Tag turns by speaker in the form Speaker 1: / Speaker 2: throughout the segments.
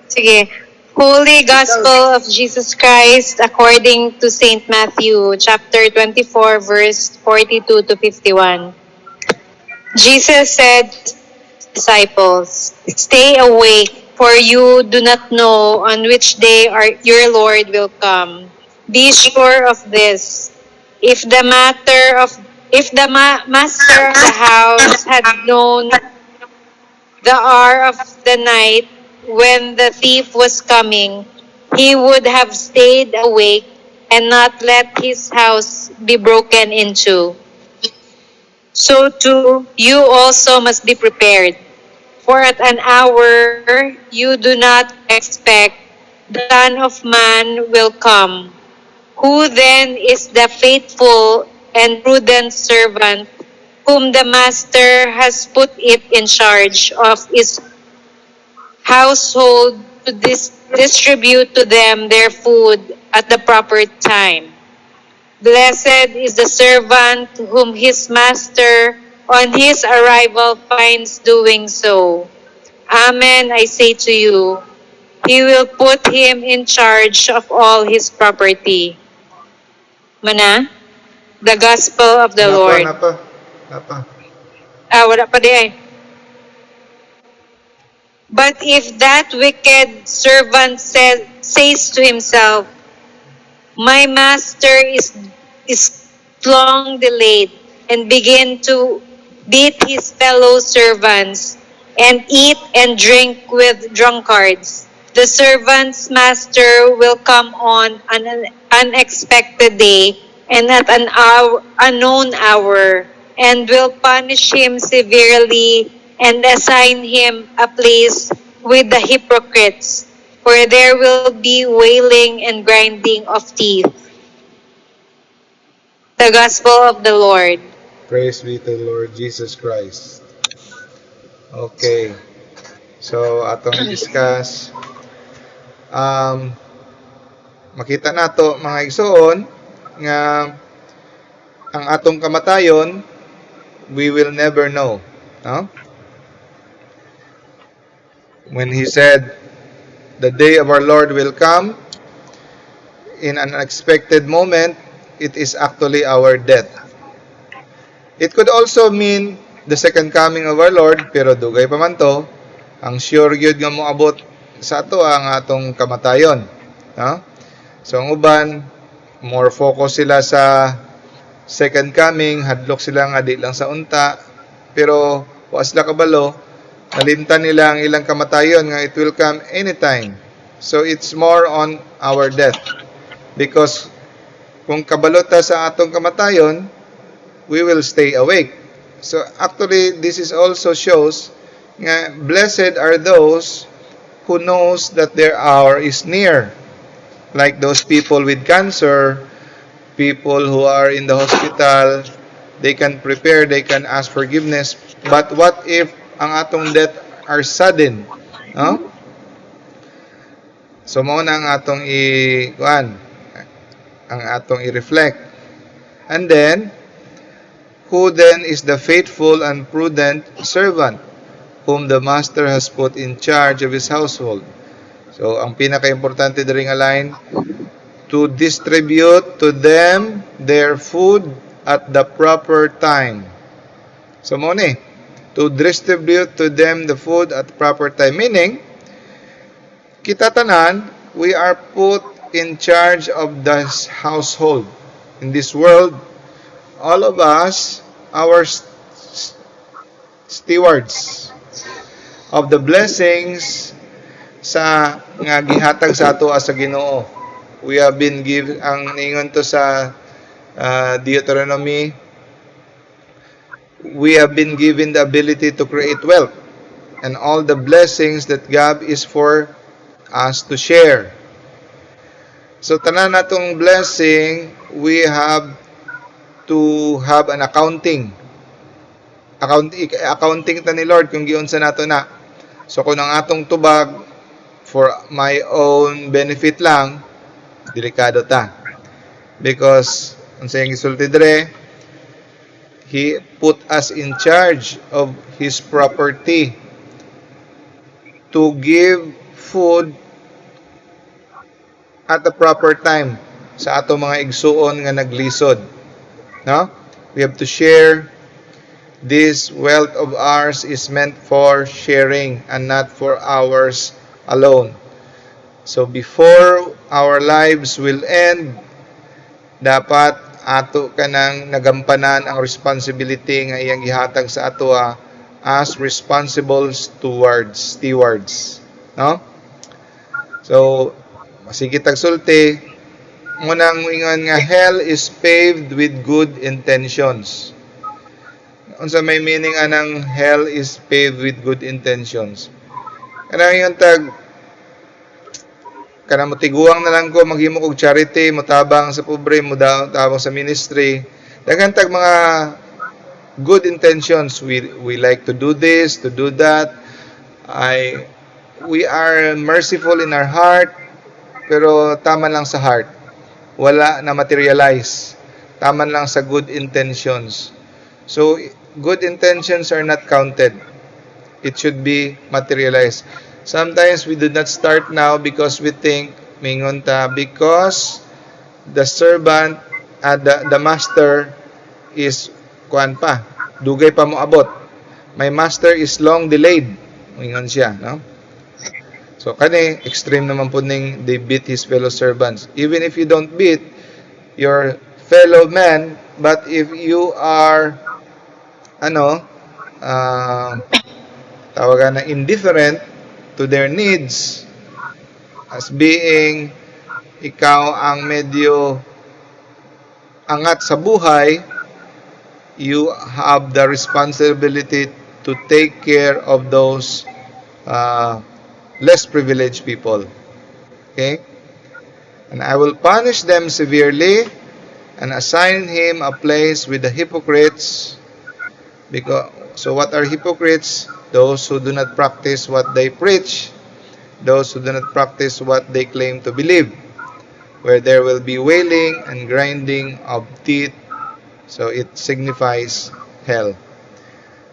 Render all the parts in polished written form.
Speaker 1: Sige. Holy Gospel of Jesus Christ according to Saint Matthew, chapter 24, verse 42 to 51. Jesus said to his disciples, "Stay awake, for you do not know on which day your Lord will come. Be sure of this. If the master of the house had known the hour of the night when the thief was coming, he would have stayed awake and not let his house be broken into. So too, you also must be prepared. For at an hour you do not expect, the Son of Man will come. Who then is the faithful and prudent servant whom the master has put it in charge of his household to distribute to them their food at the proper time? Blessed is the servant whom his master on his arrival finds doing so. Amen, I say to you, he will put him in charge of all his property." Mana? The Gospel of the Lord.
Speaker 2: Napa.
Speaker 1: Wala pa di ay. But if that wicked servant says to himself, "My master is long delayed," and begin to beat his fellow servants and eat and drink with drunkards, the servant's master will come on an unexpected day and at an unknown hour, and will punish him severely and assign him a place with the hypocrites, where there will be wailing and grinding of teeth. The Gospel of the Lord.
Speaker 2: Praise be to the Lord Jesus Christ. Okay. So, atong discuss. Makita nato mga igsoon nga ang atong kamatayon we will never know. No? When he said, "The day of our Lord will come in an unexpected moment," it is actually our death. It could also mean the second coming of our Lord, pero dugay pa man to, ang sure gyud nga moabot sa ato ang atong kamatayon. No? So ang uban, more focus sila sa second coming, hadlok sila nga di lang sa unta, pero wa sila kabalo, nalimtan nila ang ilang kamatayon nga it will come anytime. So it's more on our death. Because kung kabalota sa atong kamatayon, we will stay awake. So actually, this is also shows nga blessed are those who knows that their hour is near. Like those people with cancer, people who are in the hospital, they can prepare, they can ask forgiveness. But what if ang atong death are sudden? No? So mao na ang atong i-reflect. And then, who then is the faithful and prudent servant whom the master has put in charge of his household? So, ang pinaka-importante diri nga line, to distribute to them their food at the proper time. So, mo ni, to distribute to them the food at the proper time. Meaning, kita tanan, we are put in charge of this household. In this world, all of us, our stewards of the blessings sa nga gihatag sa ato as sa Ginoo. We have been given, ang ningon to sa Deuteronomy, we have been given the ability to create wealth and all the blessings that God is for us to share. So tanan natong blessing, we have to have an accounting ta ni Lord kung giunsa nato na. So kung ang atong tubag for my own benefit lang, delikado ta. Because ang sayang gisulti dire, He put us in charge of His property to give food at the proper time sa ato mga igsuon nga naglisod. No? We have to share. This wealth of ours is meant for sharing and not for ours alone. So before our lives will end, dapat ato kanang nagampanan ang responsibility nga iyang gihatag sa atoa as responsible stewards. No? So, sige tagsulti, munang ingon nga hell is paved with good intentions. Unsa may meaning anang hell is paved with good intentions? Kanang yung kanang motiguang na lang ko maghimo og charity, motabang sa pobre, motabang sa ministry. Daghan tag mga good intentions. We like to do this, to do that. We are merciful in our heart, pero tama lang sa heart. Wala na materialize. Tama lang sa good intentions. So, good intentions are not counted. It should be materialized. Sometimes we do not start now because we think, mingon ta, because the servant, the master is, kuan pa, dugay pa mo abot. My master is long delayed. Mingon siya, no? So, kani, extreme naman po ning they beat his fellow servants. Even if you don't beat your fellow man, but if you are tawagan na indifferent to their needs, as being ikaw ang medyo angat sa buhay, you have the responsibility to take care of those less privileged people. Okay? And I will punish them severely and assign him a place with the hypocrites. So what are hypocrites? Those who do not practice what they preach, those who do not practice what they claim to believe, where there will be wailing and grinding of teeth. So it signifies hell.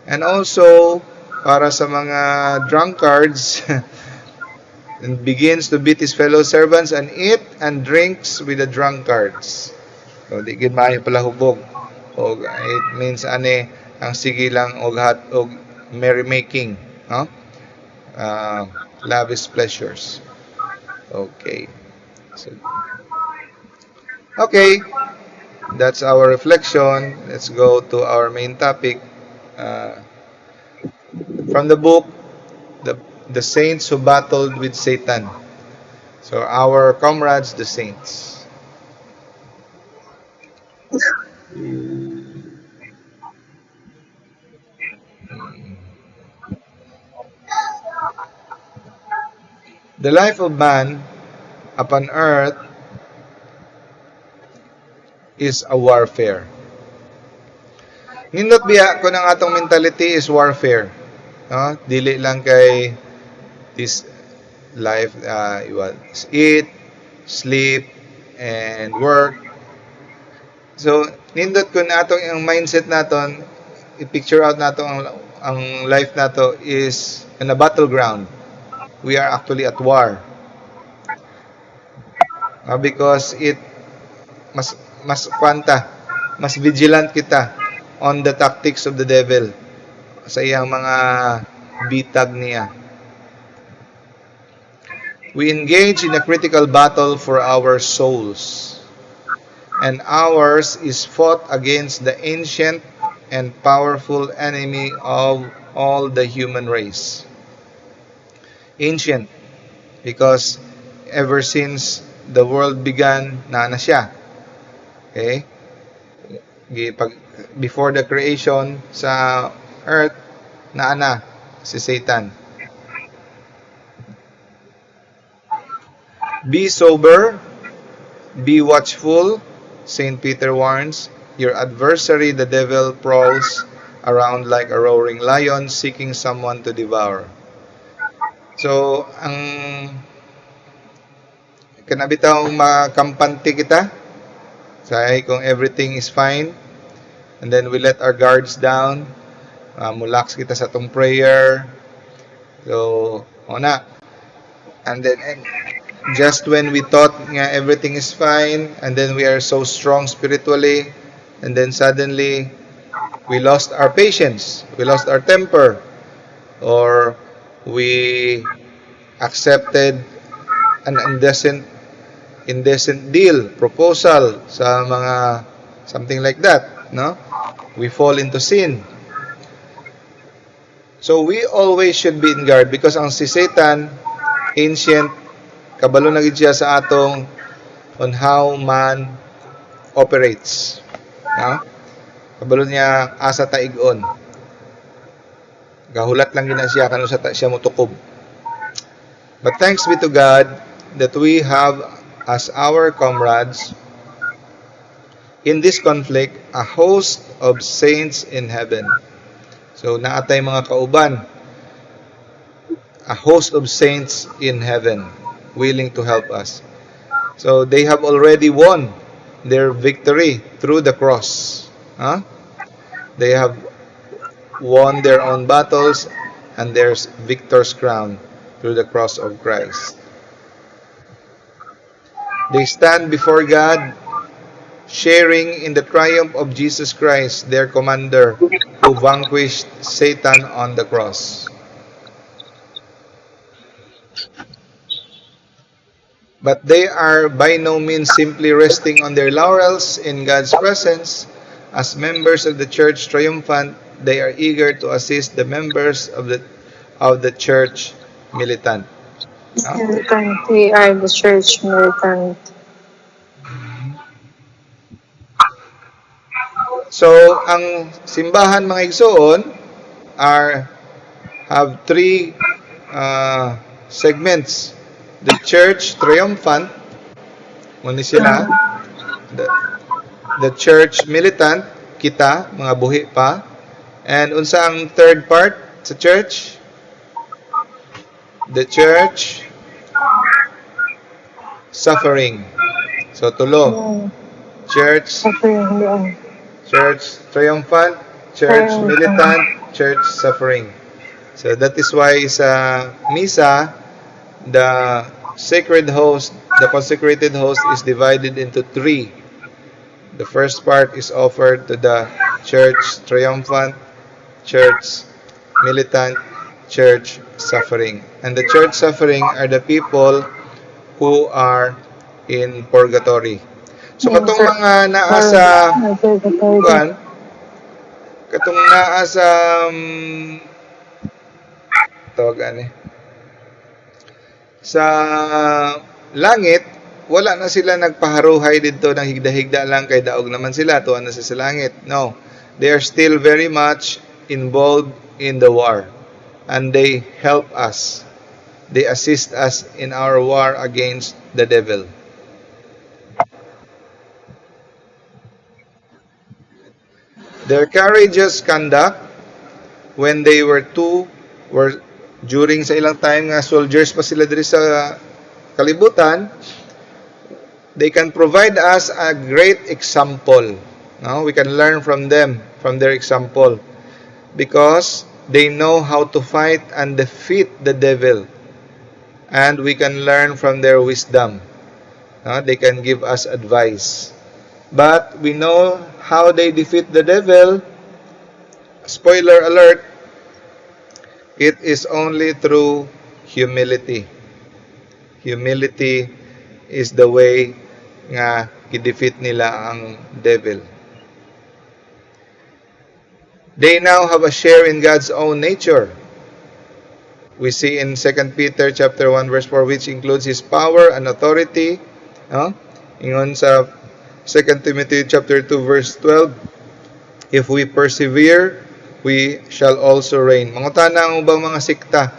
Speaker 2: And also, para sa mga drunkards, and begins to beat his fellow servants and eat and drinks with the drunkards. So di gid maayo pala hubog. O it means ang sige lang og merrymaking, no? Lavish pleasures. Okay. Okay. That's our reflection. Let's go to our main topic. From the book, the saints who battled with Satan. So our comrades, the saints. The life of man upon earth is a warfare. Nindot biya kung ang atong mentality is warfare. No? Dili lang kay this life, eat, sleep, and work. So, nindot kung atong ang mindset naton, i-picture out naton ang life nato is in a battleground. We are actually at war. Because mas vigilant kita on the tactics of the devil sa iyang mga bitag niya. We engage in a critical battle for our souls. And ours is fought against the ancient and powerful enemy of all the human race. Ancient, because ever since the world began, na siya. Okay? Before the creation sa earth, na si Satan. Be sober, be watchful, St. Peter warns. Your adversary, the devil, prowls around like a roaring lion seeking someone to devour. So, ang kanabitaw makampante kita, say kung everything is fine, and then we let our guards down, mulax kita sa tong prayer. So, O na. And then, just when we thought nga everything is fine, and then we are so strong spiritually, and then suddenly, we lost our patience, we lost our temper, or we accepted an indecent deal, proposal sa mga something like that, no? We fall into sin. So we always should be in guard because ang si Satan, ancient, kabalo na gid siya sa atong on how man operates. No? Kabalo niya asa taig-on. Gahulat lang gina siya kanu sa siya motukob. But thanks be to God that we have as our comrades in this conflict a host of saints in heaven. So naatay mga kauban, a host of saints in heaven willing to help us. So they have already won their victory through the cross. They have won their own battles and there's victor's crown through the cross of Christ. They stand before God sharing in the triumph of Jesus Christ, their commander, who vanquished Satan on the cross. But they are by no means simply resting on their laurels in God's presence. As members of the church triumphant, they are eager to assist the members of the church militant.
Speaker 1: Militant. We are the church militant.
Speaker 2: So, ang simbahan mga igsoon have three segments. The church triumphant, muna sila. The church militant, kita, mga buhi pa. And unsa ang third part sa church? The church suffering. So, tulo. Church
Speaker 1: Suffering.
Speaker 2: Church triumphant, church militant, church suffering. So that is why sa misa, the sacred host, the consecrated host is divided into three. The first part is offered to the church triumphant, church militant, church suffering. And the church suffering are the people who are in purgatory. So katong mga naa sa katong naa sa tawagan sa langit, wala na sila nagpaharuhay dito ng higda-higda lang kay daog naman sila tuwa na sa langit. No. They are still very much involved in the war and they help us. They assist us in our war against the devil. Their courageous conduct when they were during sa ilang time nga soldiers pa sila diri sa kalibutan, they can provide us a great example. No? We can learn from them, from their example, because they know how to fight and defeat the devil. And we can learn from their wisdom. No? They can give us advice. But we know how they defeat the devil. Spoiler alert, it is only through humility. Humility is the way nga i-defeat nila ang devil. They now have a share in God's own nature. We see in 2 Peter chapter 1 verse 4, which includes His power and authority. Ingon sa 2 Timothy chapter 2 verse 12, if we persevere, we shall also reign. Mangutana ang ubang mga sikta,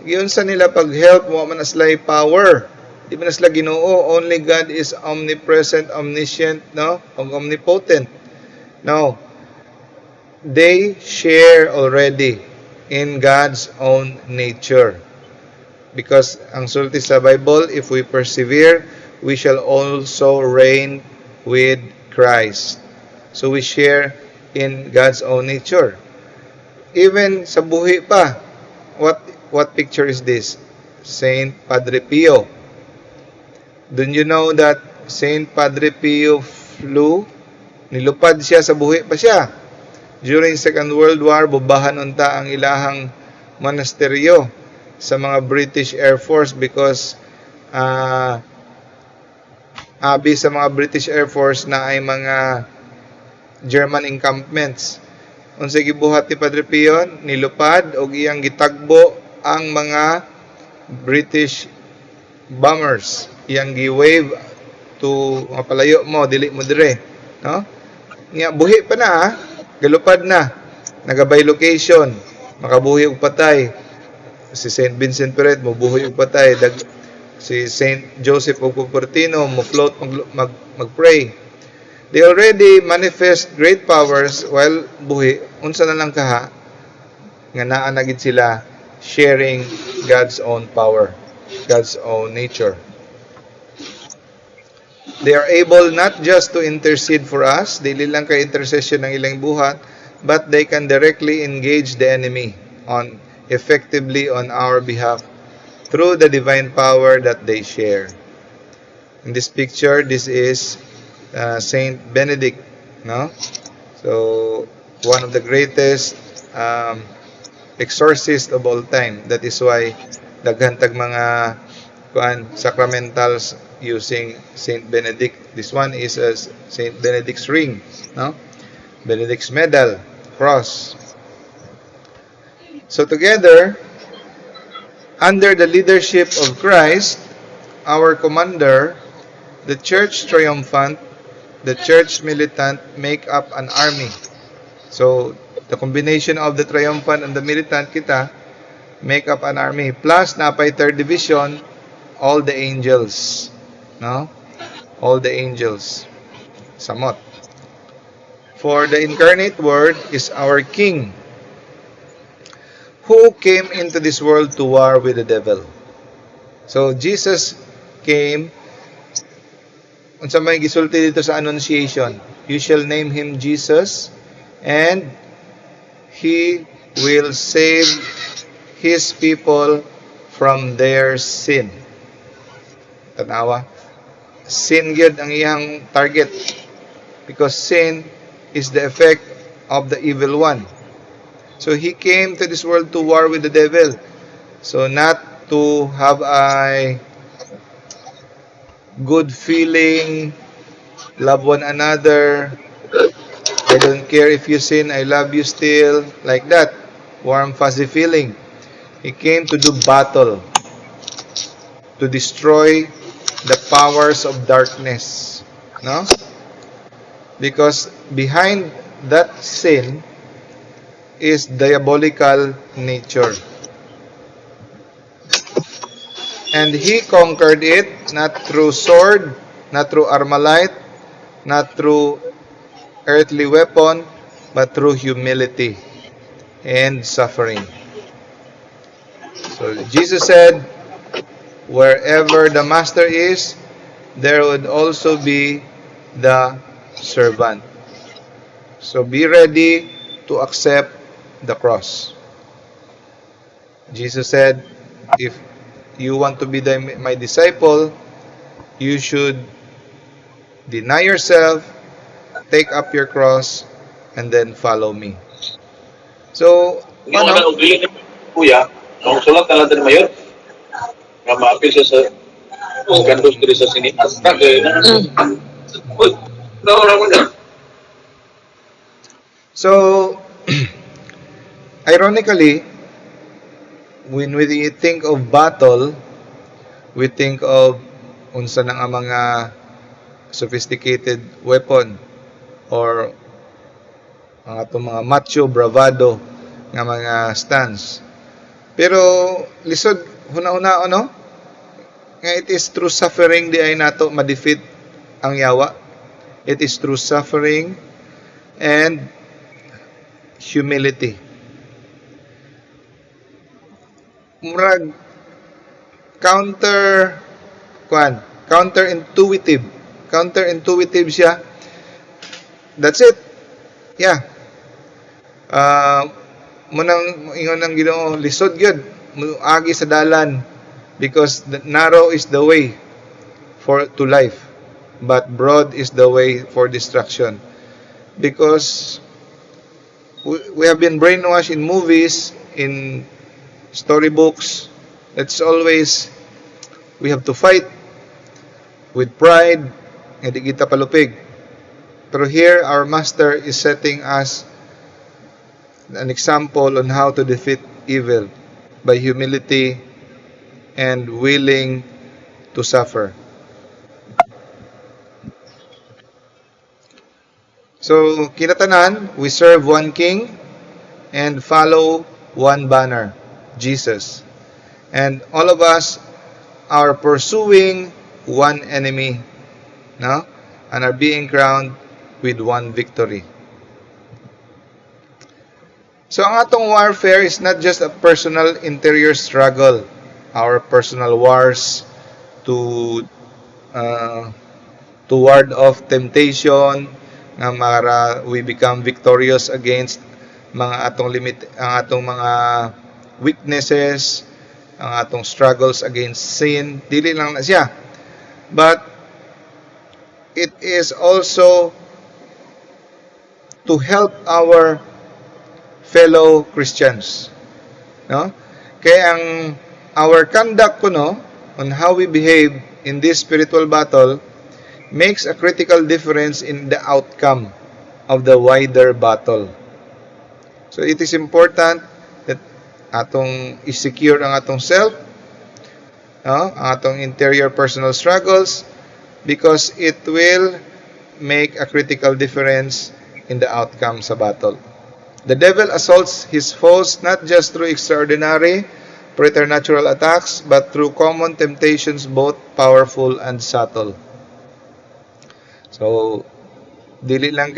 Speaker 2: yun sa nila pag-help mo man aslay power. Di man asla Ginoo, only God is omnipresent, omniscient, no? Omnipotent. No. They share already in God's own nature. Because ang sulti sa Bible, if we persevere, we shall also reign with Christ. So we share in God's own nature. Even sa buhi pa, what what picture is this? Saint Padre Pio. Don't you know that Saint Padre Pio flew? Nilupad siya sa buhi pa siya. During Second World War, bubahan unta ang ilahang monasteryo sa mga British Air Force because abi sa mga British Air Force na ay mga German encampments. Unsay gibuhat ni Padre Pio, nilupad og iyang gitagbo ang mga British bombers. Iyang gi-wave to mapalayo mo, dili mo dire, no? Nya buhi pa na, galupad na. Nagabay location, makabuhi og patay. Si Saint Vincent Ferrer mobuhi og patay. Si Saint Joseph of Cupertino mo float mag-pray. They already manifest great powers while buhi. Unsa na lang kaha nga naa na gid sila sharing God's own power, God's own nature. They are able not just to intercede for us, dili lang kay intercession ng ilang buhat, but they can directly engage the enemy effectively on our behalf through the divine power that they share. In this picture, this is Saint Benedict, no? So one of the greatest exorcists of all time. That is why daghan tag mga sacramentals using Saint Benedict. This one is a Saint Benedict's ring, no? Benedict's medal, cross. So together, under the leadership of Christ, our commander, the Church Triumphant, the Church Militant make up an army. So the combination of the Triumphant and the Militant kita make up an army. Plus napay third division, all the angels, no? All the angels. Samot. For the incarnate word is our king, who came into this world to war with the devil. So Jesus came. Unsa may gisulti dito sa Annunciation? You shall name him Jesus, and he will save his people from their sin. Tanawa. Sin gyud ang iyang target, because sin is the effect of the evil one. So he came to this world to war with the devil. So not to have a good feeling, love one another, I don't care if you sin, I love you still, like that, warm fuzzy feeling. He came to do battle, to destroy the powers of darkness, no? Because behind that sin is diabolical nature. And he conquered it not through sword, not through armalite, not through earthly weapon, but through humility and suffering. So Jesus said, wherever the master is, there would also be the servant. So be ready to accept the cross. Jesus said, if you want to be my disciple, you should deny yourself, take up your cross, and then follow me. So,
Speaker 3: Yung ano ugali ni Kuya, ang sulat na natin mayor, nga maapil siya sa kandos diri sa sinitas. Uy, nawala mo na.
Speaker 2: So, ironically, when we think of battle, we think of unsa nang ang mga sophisticated weapon or ang atong mga macho bravado nga mga stance. Pero lisod huna-huna ano? Nga it is through suffering di ay nato ma-defeat ang yawa. It is through suffering and humility. Murag counterintuitive siya. That's it. Yeah. Munang ingon ng Ginoo, lisod gyud agi sa dalan, because narrow is the way to life, but broad is the way for destruction. Because we have been brainwashed in movies, in storybooks. It's always, we have to fight with pride, hindi kita palupig. Pero here, our Master is setting us an example on how to defeat evil by humility and willing to suffer. So, kinatanan, we serve one King and follow one banner, Jesus. And all of us are pursuing one enemy, no? And are being crowned with one victory. So, ang atong warfare is not just a personal interior struggle, our personal wars to ward off temptation, nga para we become victorious against mga atong mga weaknesses, ang atong struggles against sin. Dili lang na siya. But it is also to help our fellow Christians. No? Kaya our conduct on how we behave in this spiritual battle makes a critical difference in the outcome of the wider battle. So it is important that atong i-secure ang atong self, ang atong interior personal struggles, because it will make a critical difference in the outcome sa battle. The devil assaults his foes not just through extraordinary preternatural attacks, but through common temptations, both powerful and subtle. So, dili lang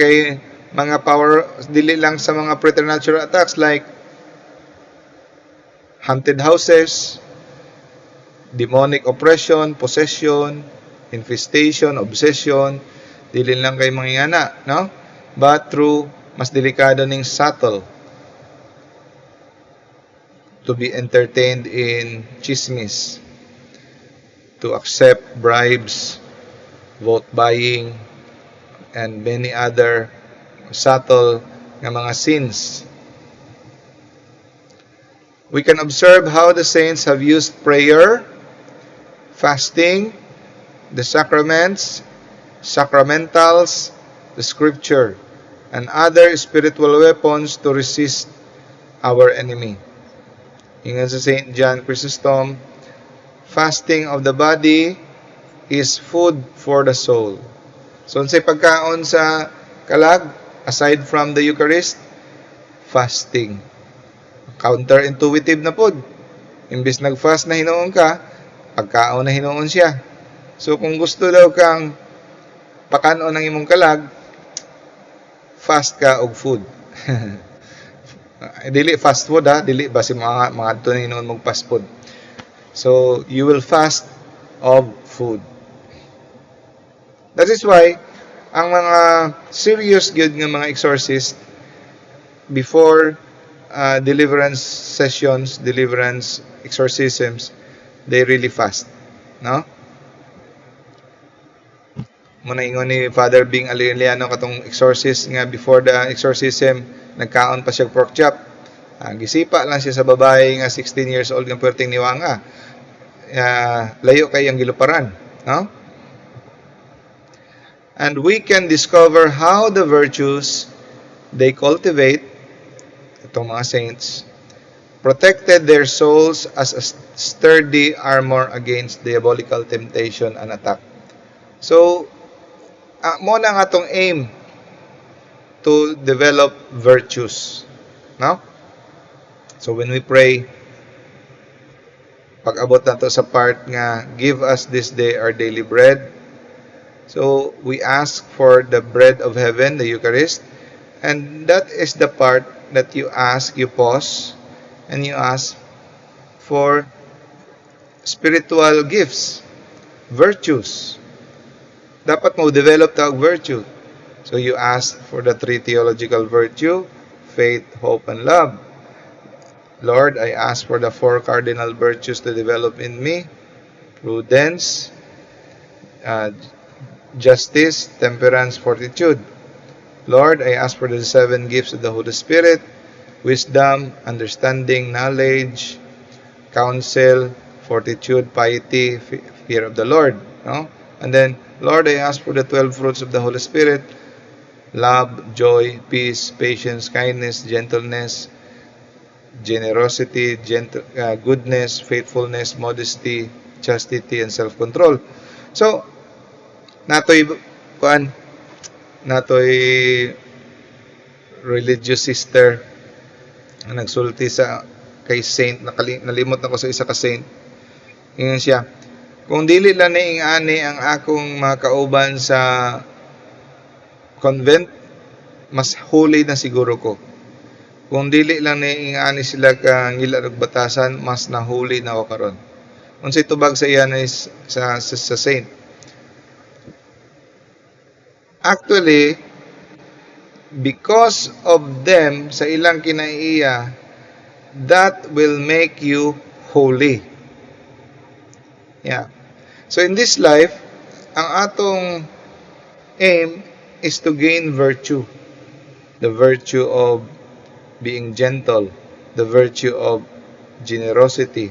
Speaker 2: sa mga preternatural attacks like haunted houses, demonic oppression, possession, infestation, obsession, dili lang kay mangyana, no? But through mas delikado ning subtle, to be entertained in chismis, to accept bribes, vote buying, and many other subtle nga mga sins. We can observe how the saints have used prayer, fasting, the sacraments, sacramentals, the scripture, and other spiritual weapons to resist our enemy. Ingon sa St. John Chrysostom, fasting of the body is food for the soul. So, unsay pagkaon sa kalag, aside from the Eucharist, fasting. Counterintuitive na pod. Imbis nag-fast na hinuon ka, pagkaon na hinuon siya. So, kung gusto daw kang pakanon ng imong kalag, fast ka og food. Dili fast food dili basi mga adto na hinuon mong fast food. So, you will fast of food. That is why, ang mga serious good nga mga exorcist, before deliverance sessions, deliverance exorcisms, they really fast. No? Muna ingon ni Father Bing Aliliano katong exorcist nga before the exorcism, nagkaon pa siya pork chop. Gisipa lang siya sa babae nga 16 years old nga perting niwanga. Layo kay ang giluparan. No? And we can discover how the virtues they cultivate, itong mga saints, protected their souls as a sturdy armor against diabolical temptation and attack. So, mo na nga itong aim to develop virtues. No? So, when we pray, pag-abot na to sa part nga, give us this day our daily bread. So, we ask for the bread of heaven, the Eucharist, and that is the part that you ask, you pause, and you ask for spiritual gifts, virtues. Dapat mo develop tawag virtue. So, you ask for the 3 theological virtue, faith, hope, and love. Lord, I ask for the 4 cardinal virtues to develop in me: prudence, uh, justice, temperance, fortitude. Lord, I ask for the 7 gifts of the Holy Spirit: wisdom, understanding, knowledge, counsel, fortitude, piety, fear of the Lord. No? And then, Lord, I ask for the 12 fruits of the Holy Spirit: love, joy, peace, patience, kindness, gentleness, generosity, goodness, faithfulness, modesty, chastity, and self-control. So, natoy kuan, natoy religious sister na nagsulti sa kay saint, nalimot na ko sa isa ka saint. Ingon siya, kung dili lang niing-ani ang akong mga kauban sa convent, mas holy na siguro ko. Kung dili lang niing-ani sila ka ngila og batasan, mas na holy na ako karon. Unsay tubag sa iyan is sa saint. Actually, because of them sa ilang kinaiya, that will make you holy. Yeah. So in this life, ang atong aim is to gain virtue. The virtue of being gentle, the virtue of generosity,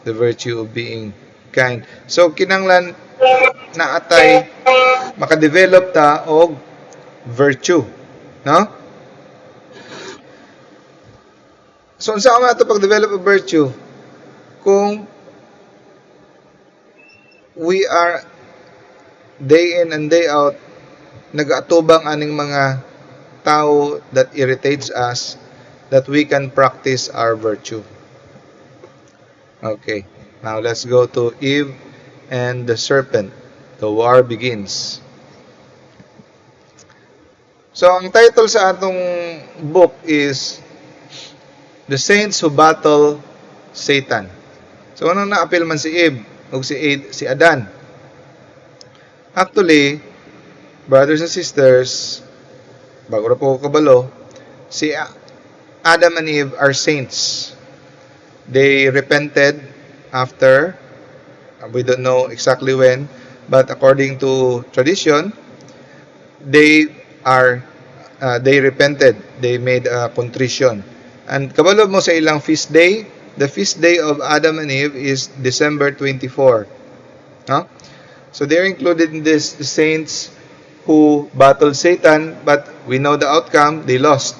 Speaker 2: the virtue of being kind. So kinanglan na atay makadevelop ta og virtue, no? So unsa man ato pag-develop og virtue? Kung we are day in and day out nag-atubang aning mga tao that irritates us, that we can practice our virtue. Okay, now let's go to Eve and the serpent. The war begins. So ang title sa atong book is The Saints Who Battle Satan. So ano na-appeal man si Eve o si Adan? Actually, brothers and sisters, bago na po kabalo, si Adam and Eve are saints. They repented after, we don't know exactly when, but according to tradition, they repented. They made a contrition. And kabalo mo sa ilang feast day, the feast day of Adam and Eve is December 24. Huh? So they're included in this, the saints who battled Satan, but we know the outcome, they lost.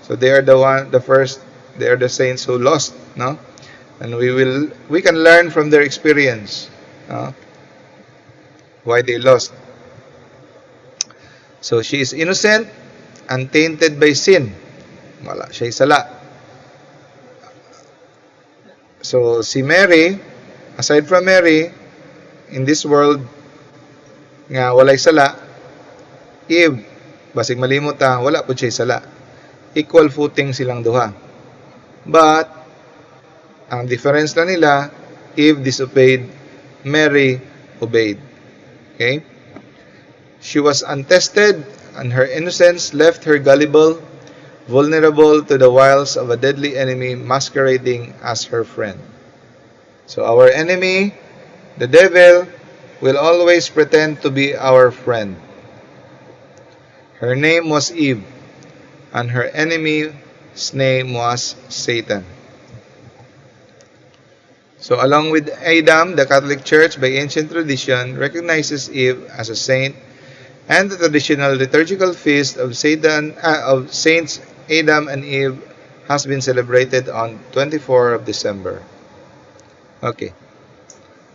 Speaker 2: So they are they are the saints who lost, no? And we can learn from their experience, why they lost. So she is innocent, untainted by sin. Wala siya'y sala. So si Mary, aside from Mary, in this world nga walay sala, Eve, basig malimot ta, wala po siya sala. Equal footing silang duha. But ang difference na nila, Eve disobeyed, Mary obeyed. Okay? She was untested, and her innocence left her gullible, vulnerable to the wiles of a deadly enemy masquerading as her friend. So our enemy, the devil, will always pretend to be our friend. Her name was Eve, and her enemy's name was Satan. So along with Adam, the Catholic Church, by ancient tradition, recognizes Eve as a saint, and the traditional liturgical feast of Saints Adam and Eve has been celebrated on 24 of December. Okay.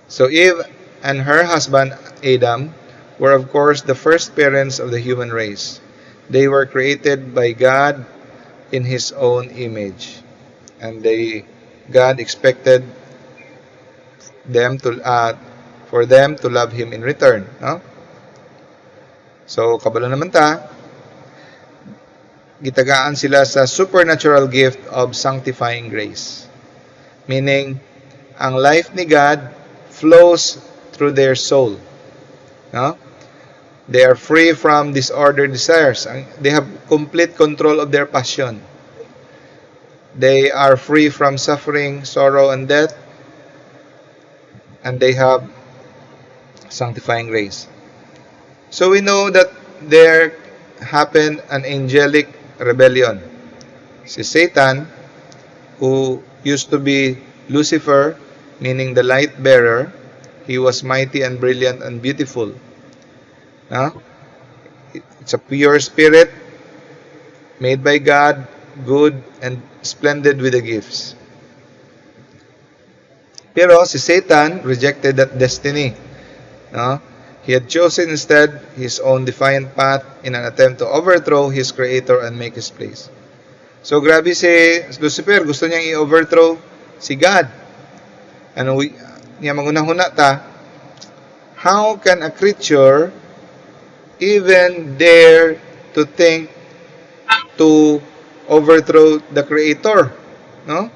Speaker 2: So Eve and her husband Adam were of course the first parents of the human race. They were created by God in His own image, and God expected for them to love Him in return. No? So kabalo naman ta, gitagaan sila sa supernatural gift of sanctifying grace. Meaning, ang life ni God flows through their soul. No? They are free from disordered desires. They have complete control of their passion. They are free from suffering, sorrow, and death, and they have sanctifying grace. So we know that there happened an angelic rebellion. Si Satan, who used to be Lucifer, meaning the light bearer, he was mighty and brilliant and beautiful. It's a pure spirit, made by God, good and splendid with the gifts. Pero si Satan rejected that destiny. He had chosen instead his own defiant path in an attempt to overthrow his creator and make his place. So grabe si Lucifer, gusto niyang i-overthrow si God. Ano niya mangunahuna ta, how can a creature even dare to think to overthrow the creator? No?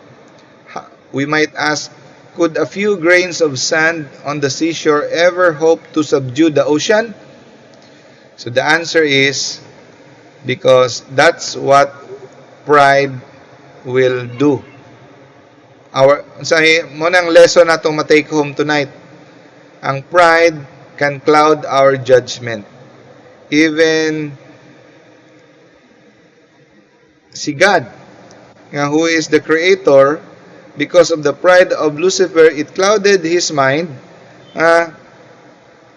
Speaker 2: We might ask, could a few grains of sand on the seashore ever hope to subdue the ocean? So the answer is because that's what pride will do. Mo nang lesson natong ma-take home tonight. Ang pride can cloud our judgment. Even si God, who is the creator, because of the pride of Lucifer, it clouded his mind.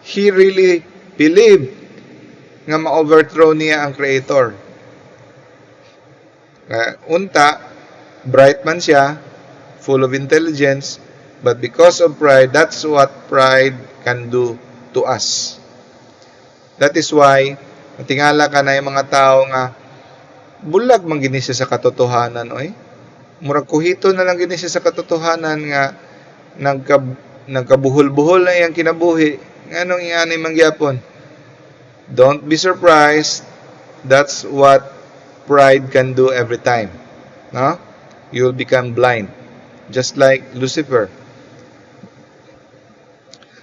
Speaker 2: He really believed nga ma-overthrow niya ang creator. Unta, bright man siya, full of intelligence, but because of pride, that's what pride can do to us. That is why, tingala ka na yung mga tao nga, bulag man gini siya sa katotohanan, oy. Murag kuhito na lang gini siya sa katotohanan nga, nagkabuhol-buhol na yung kinabuhi. Anong ianay mangyapon? Don't be surprised. That's what pride can do every time. No? You'll become blind. Just like Lucifer.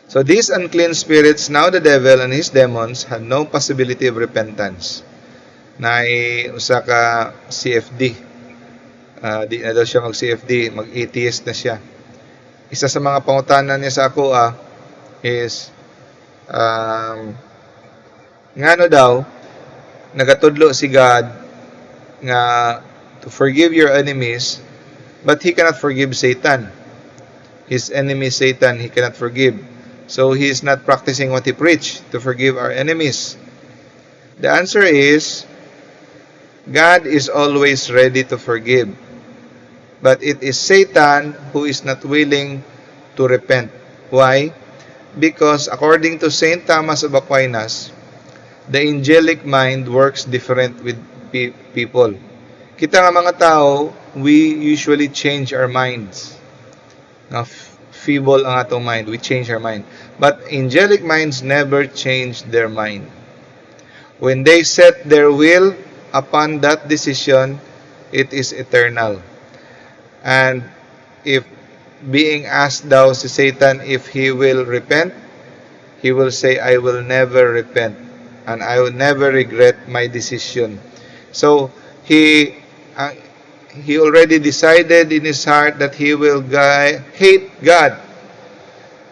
Speaker 2: So these unclean spirits, now the devil and his demons, had no possibility of repentance. Usa ka CFD. Di na daw siya mag-CFD, mag-atheist na siya. Isa sa mga pangutanan niya sa ako is ngano daw nagatudlo si God nga to forgive your enemies, but he cannot forgive Satan. His enemy Satan, he cannot forgive. So he is not practicing what he preached, to forgive our enemies. The answer is, God is always ready to forgive. But it is Satan who is not willing to repent. Why? Because according to Saint Thomas of Aquinas, the angelic mind works different with people. Kita nga mga tao, we usually change our minds. Feeble ang atong mind, we change our mind. But angelic minds never change their mind. When they set their will upon that decision, it is eternal. And if being asked daw si Satan if he will repent, he will say, I will never repent and I will never regret my decision. So he already decided in his heart that he will hate God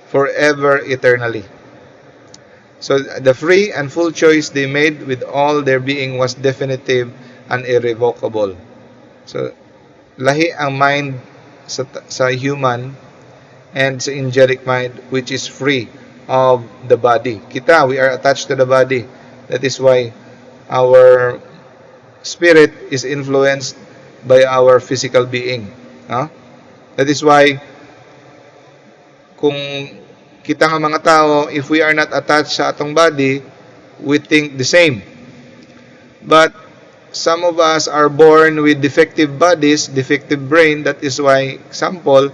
Speaker 2: forever, eternally. So the free and full choice they made with all their being was definitive and irrevocable. So lahi ang mind sa human and sa angelic mind, which is free of the body. Kita, we are attached to the body. That is why our spirit is influenced by our physical being. That is why kung kita nga mga tao, if we are not attached sa atong body, we think the same. But some of us are born with defective bodies, defective brain. That is why, example,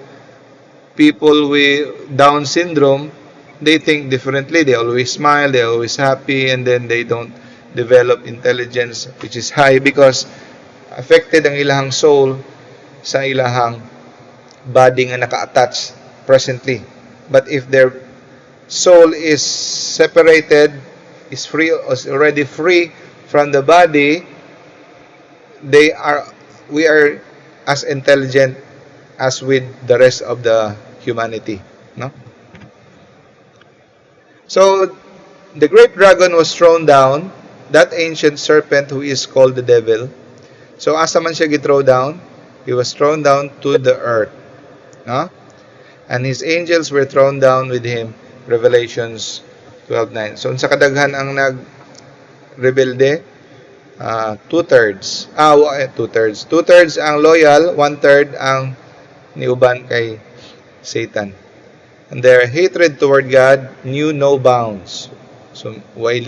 Speaker 2: people with Down syndrome, they think differently. They always smile, they're always happy, and then they don't develop intelligence, which is high because affected ang ilahang soul sa ilahang body nga naka-attach presently. But if their soul is separated, is already free from the body, we are as intelligent as with the rest of the humanity, no? So the great dragon was thrown down, that ancient serpent who is called the devil. So asa man siya githrow down, he was thrown down to the earth, no? And his angels were thrown down with him. Revelations 12:9. So sa kadaghan ang nag-rebelde, two-thirds. Two-thirds. Two-thirds ang loyal, one-third ang niuban kay Satan. And their hatred toward God knew no bounds. So, why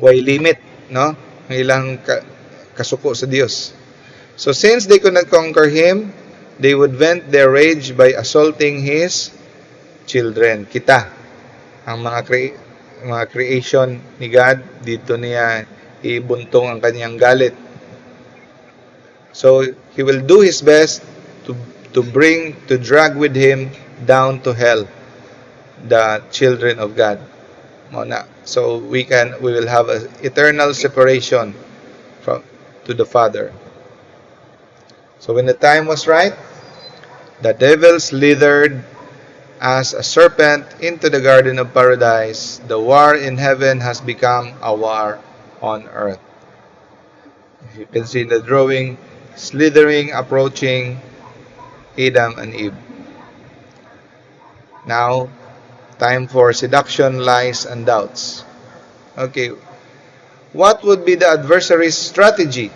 Speaker 2: limit, no? Ang ilang kasuko sa Dios. So since they could not conquer him, they would vent their rage by assaulting his children. Kita, ang mga creation ni God, dito niya ibuntong ang kanyang galit. So he will do his best to drag with him down to hell the children of God. So we will have an eternal separation to the Father. So when the time was right, the devil slithered as a serpent into the garden of paradise. The war in heaven has become a war on earth. You can see the drawing, slithering, approaching Adam and Eve. Now, time for seduction, lies, and doubts. Okay, what would be the adversary's strategy?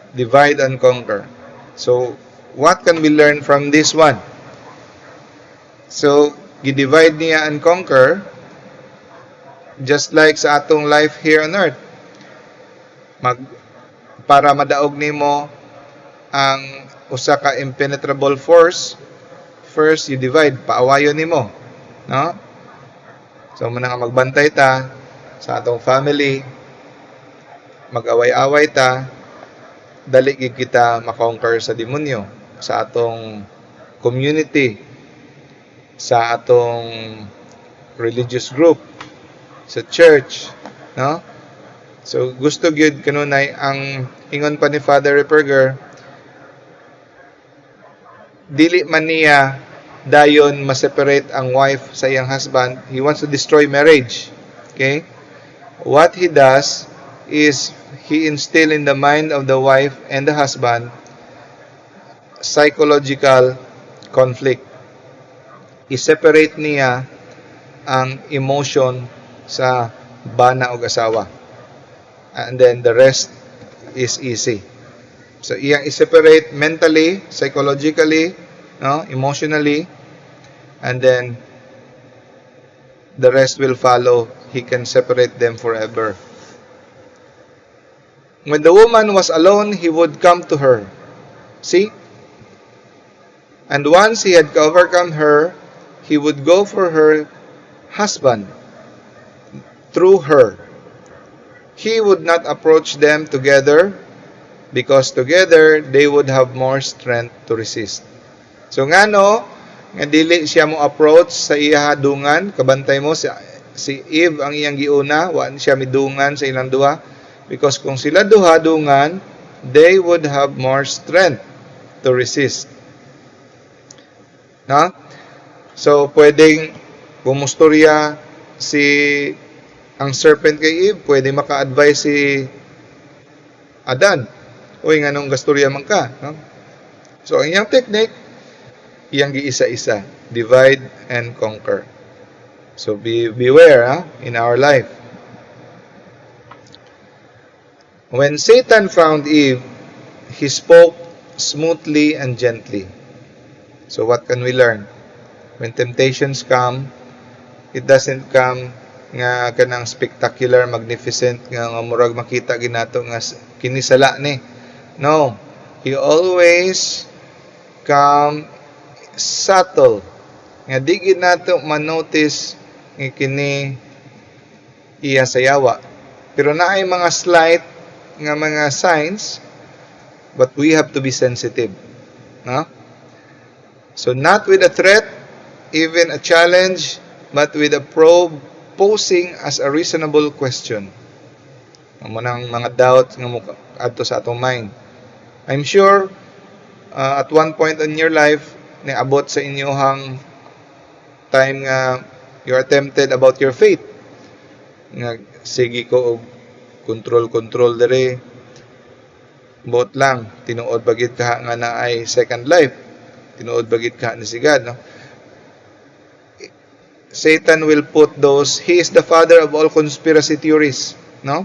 Speaker 2: Divide and conquer. So, what can we learn from this one? So, gi-divide niya and conquer, just like sa atong life here on earth. Para madaog nimo ang usa ka impenetrable force, first you divide, paawayon nimo, no? So, muna nga magbantay ta sa atong family, mag-away-away ta, dali gid kita makonquer sa demonyo, sa atong community, sa atong religious group, sa church, no? So gusto gyud kanunay ang ingon pa ni Father Ripperger, dili man niya dayon ma-separate ang wife sa iyang husband. He wants to destroy marriage. Okay? What he does is he instill in the mind of the wife and the husband psychological conflict. I-separate niya ang emotion sa bana o asawa. And then the rest is easy. So iyang i-separate mentally, psychologically, no, emotionally, and then the rest will follow. He can separate them forever. When the woman was alone, he would come to her. See? And once he had overcome her, he would go for her husband through her. He would not approach them together because together they would have more strength to resist. So ngano nga dili siya mo approach sa iya dungan, kabantay mo si Eve ang iyang giuna, wa siya midungan sa ilang duha. Because kung sila duha dungan, they would have more strength to resist. No? So, pwedeng bumustorya ang serpent kay Eve, pwede maka-advise si Adan. Uy, nga nung gastorya man ka. No? So, ang iyang technique, iyang giisa-isa. Divide and conquer. So, beware in our life. When Satan found Eve, he spoke smoothly and gently. So what can we learn? When temptations come, it doesn't come nga kanang spectacular, magnificent, nga murag makita ginato nga kinisala ni. No. He always come subtle. Nga di gid nato manotice nga kini iya sayawa. Pero naay mga slight nga mga signs, but we have to be sensitive. No? So not with a threat, even a challenge, but with a probe posing as a reasonable question. Amo nang mga doubts nga mo adto sa atong mind. I'm sure at one point in your life niabot sa inyohang time nga you are tempted about your faith. Nga sige ko og control dere. Bot lang tinuod bagid ka nga na ay second life. Tinuod bagid ka ni si God, no? Satan will put those, he is the father of all conspiracy theories, no?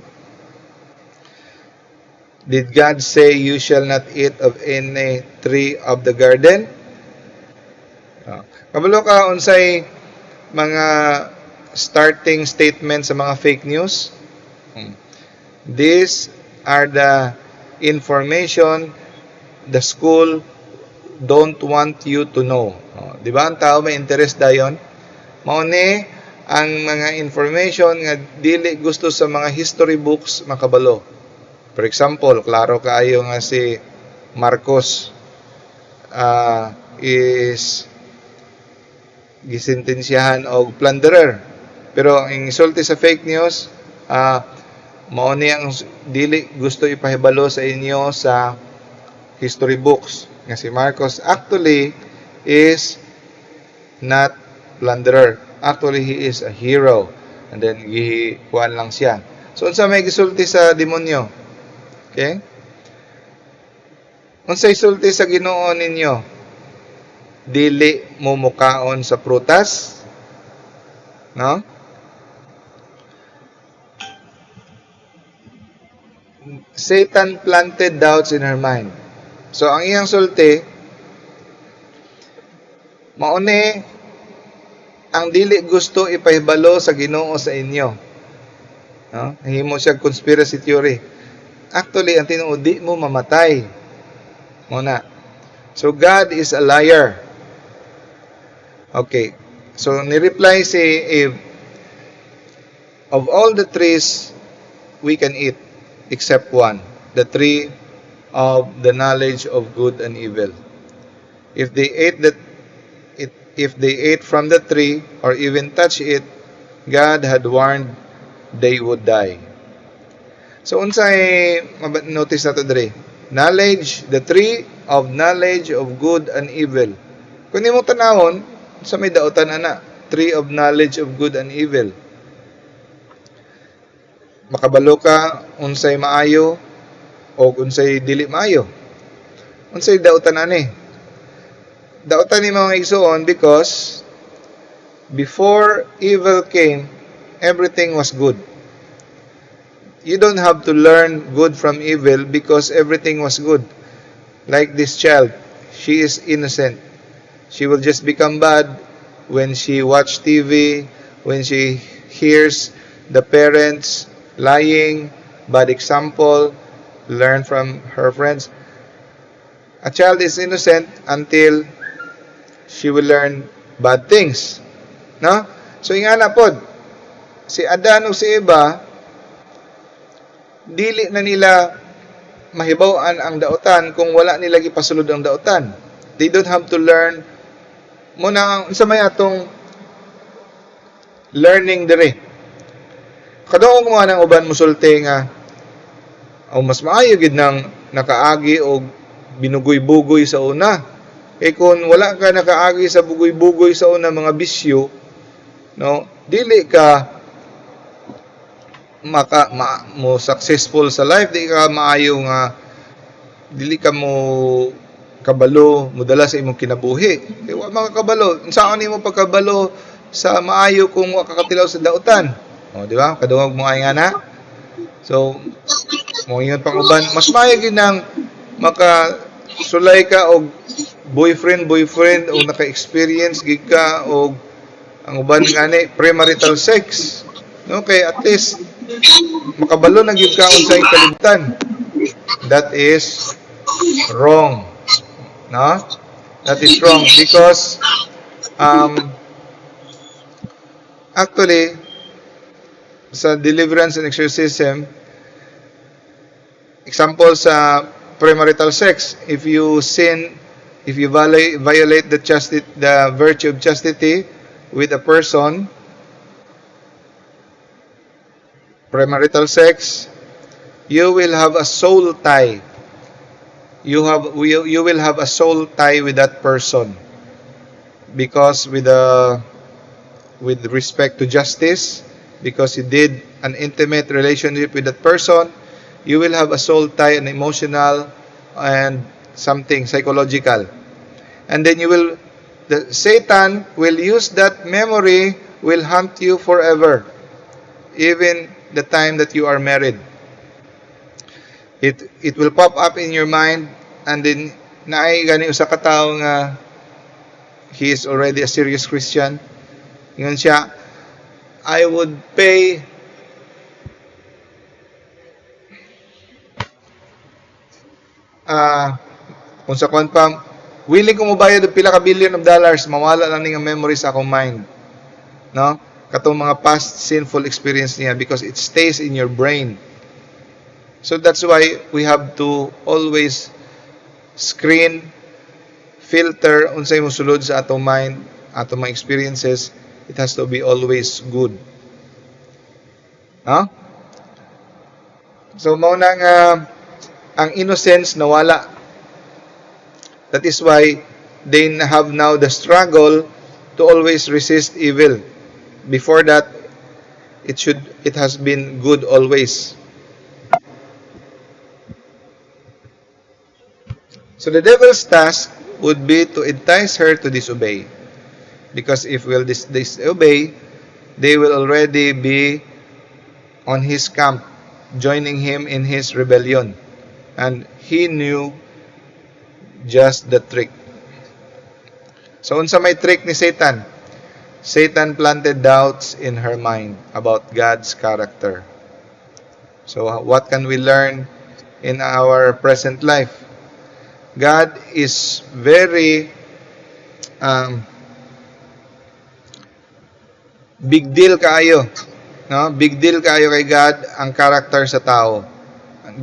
Speaker 2: Did God say you shall not eat of any tree of the garden? Kabalo ka unsay mga starting statements sa mga fake news? These are the information the school don't want you to know. Di ba ang tao may interest dayon? Mao ni ang mga information nga dili gusto sa mga history books makabalo. For example, klaro kaayo nga si Marcos is gisentensyahan og plunderer. Pero ang insulti sa fake news, mao ni ang dili gusto ipahibalo sa inyo sa history books nga si Marcos actually is not plunderer. Actually, he is a hero. And then, gihipuan lang siya. So, unsa may gisulti sa demonyo? Okay? Unsa isulti sa Ginoo ninyo? Dili mo mukaon sa prutas? No? Satan planted doubts in her mind. So, ang iyang sulti, mauni ang dili gusto ipahibalo sa Ginoo sa inyo. No? Himo siya conspiracy theory. Actually, ang tinuod, di mo mamatay. Muna. So, God is a liar. Okay. So, ni-reply si Eve, of all the trees we can eat, except one, the tree of the knowledge of good and evil. If they ate from the tree or even touch it, God had warned they would die. So unsay notice nato diri? Knowledge, the tree of knowledge of good and evil. Kung nimo tanawon sa may daotan ana, tree of knowledge of good and evil. Makabalo ka unsay maayo o unsay dili maayo. Unsay daotan ani? Daotan ni mga igsoon because before evil came, everything was good. You don't have to learn good from evil because everything was good. Like this child, she is innocent. She will just become bad when she watch TV, when she hears the parents lying, bad example, learn from her friends. A child is innocent until she will learn bad things. No? So, ingana pod, si Adan o si Eva, dili na nila mahibaw-an ang daotan kung wala nila gipasulod ang daotan. They don't have to learn. Muna, sa may atong learning dire. Kadong mo nang uban musulti nga, o mas maayo gid nang nakaagi o binugoy-bugoy sa una. Kung wala ka nakaagi sa bugoy-bugoy sa una mga bisyo, no, dili ka mo successful sa life, di ka maayo nga, dili ka mo kabalo, mudala sa imong kinabuhi. Wa makakabalo. Saan nimo pagkabalo sa maayo kung wa ka katilaw sa daotan? O, di ba? Kadungog mo ay nga na. So, mo ingon pang uban, mas maayo gid nang makasulay ka og boyfriend o naka-experience gid ka og ang uban ngani premarital sex. No, kay at least makabalo na gid ka unsay kalimtan. That is wrong. No? That is wrong because actually sa deliverance and exorcism, example sa premarital sex, if you sin, if you violate the virtue of chastity with a person, premarital sex, you will have a soul tie. You will have a soul tie with that person, because with respect to justice, because you did an intimate relationship with that person, you will have a soul tie, an emotional and something psychological. And then Satan will use that memory, will haunt you forever, even the time that you are married. It will pop up in your mind, and then naay gani usa ka tawo nga he is already a serious Christian. Ingon siya, I would pay kung sa kwan pa, willing ko mobayad og pila ka billion of dollars, mawala lang ning memory sa akong mind. No? Katong mga past sinful experience niya, because it stays in your brain. So that's why we have to always screen, filter unsay mosulod sa atong mind, atong mga experiences. It has to be always good. Huh? So mao na nga ang innocence nawala. That is why they have now the struggle to always resist evil. Before that, it has been good always. So the devil's task would be to entice her to disobey. Because if will disobey, they will already be on his camp, joining him in his rebellion. And he knew just the trick. So unsa may trick ni Satan? Satan planted doubts in her mind about God's character. So what can we learn in our present life? God is very big deal kaayo. No? Big deal kaayo kay God ang character sa tao.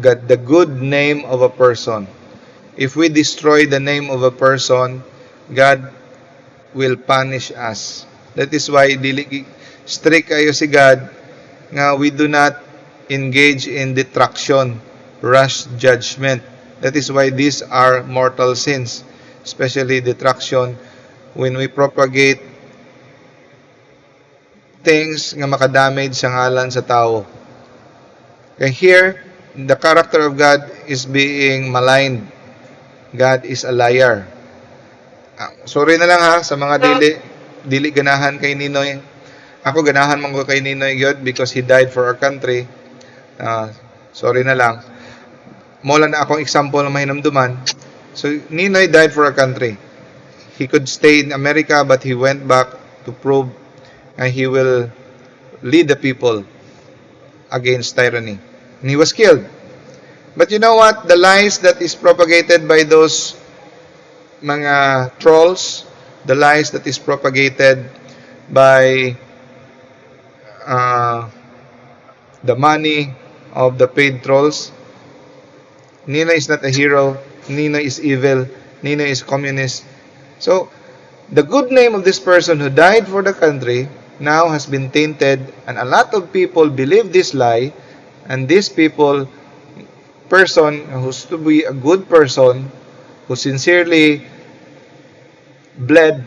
Speaker 2: God, the good name of a person. If we destroy the name of a person, God will punish us. That is why strict kayo si God nga we do not engage in detraction, rash judgment. That is why these are mortal sins, especially detraction, when we propagate things nga makadamage sa ngalan sa tao. Okay, here, the character of God is being maligned. God is a liar. Sorry na lang ha sa mga dili ganahan kay Ninoy. Ako ganahan man ko kay Ninoy gyud because he died for our country. Sorry na lang. Mola na akong example ng mahinamduman. So Ninoy died for our country. He could stay in America, but he went back to prove and he will lead the people against tyranny. And he was killed. But you know what? The lies that is propagated by those mga trolls, the lies that is propagated by the money of the paid trolls, Ninoy is not a hero, Ninoy is evil, Ninoy is communist. So, the good name of this person who died for the country now has been tainted, and a lot of people believe this lie, and this person who's to be a good person, who sincerely bled,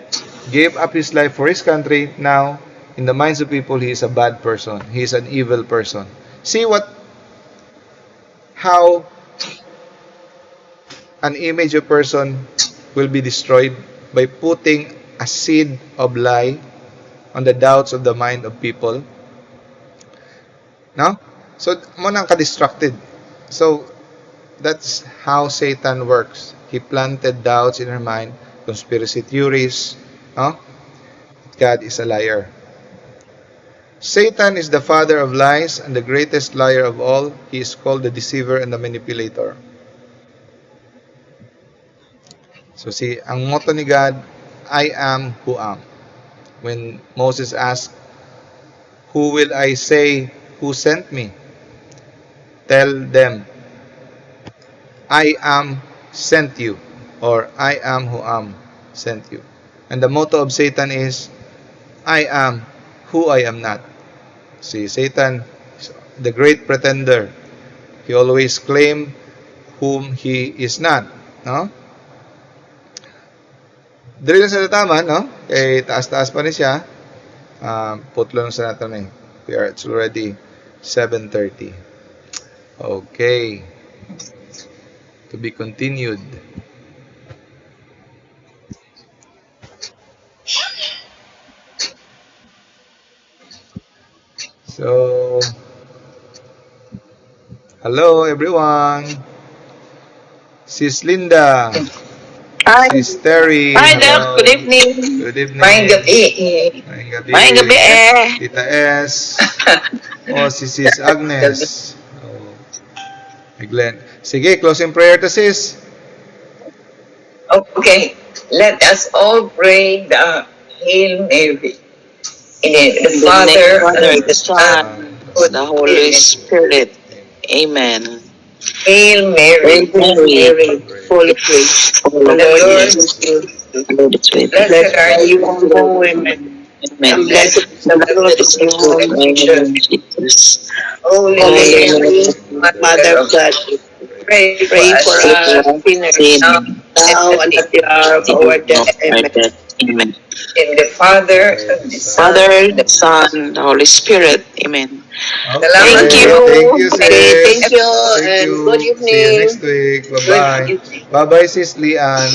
Speaker 2: gave up his life for his country, now in the minds of people he is a bad person, he is an evil person. See how an image of person will be destroyed by putting a seed of lie on the doubts of the mind of people. No? So, mo nang ka-distracted. So, that's how Satan works. He planted doubts in her mind, conspiracy theories. No? God is a liar. Satan is the father of lies and the greatest liar of all. He is called the deceiver and the manipulator. So see, ang motto ni God, I am who am. When Moses asked, who will I say who sent me? Tell them, I am sent you, or I am who am sent you. And the motto of Satan is, I am who I am not. See, Satan, the great pretender, He always claim whom he is not. No? Dili lang sa tama, no? Kay taas-taas pa rin siya. Putlo lang sa natin eh. It's already 7:30. Okay. To be continued. So, hello everyone. Sis Linda.
Speaker 4: Hi.
Speaker 2: Sis Terry.
Speaker 4: Hi, Doc.
Speaker 2: Hello.
Speaker 4: Good evening.
Speaker 2: Good evening.
Speaker 4: Maayong gabi.
Speaker 2: Maayong gabi.
Speaker 4: Maayong gabi
Speaker 2: Tita S. Si Sis Agnes. Glenn. Sige, closing prayer to Sis.
Speaker 4: Okay. Let us all pray the Hail Mary. In the Father, and the Son, and the Holy Spirit. Amen. Hail Mary, Mary, full of grace, the Lord is with you. Blessed are you among women, and blessed is the fruit of your womb, Jesus. Holy Mary, Mother of God, pray for us sinners, now and at the hour of our death. Amen. In the Father, and the Son, the Holy Spirit. Amen.
Speaker 2: Okay.
Speaker 4: Thank you.
Speaker 2: Thank you, Sis.
Speaker 4: Thank you,
Speaker 2: Thank
Speaker 4: and
Speaker 2: you.
Speaker 4: good evening.
Speaker 2: See you next week. Bye-bye.
Speaker 4: Good evening.
Speaker 2: Bye-bye, Sis Lian.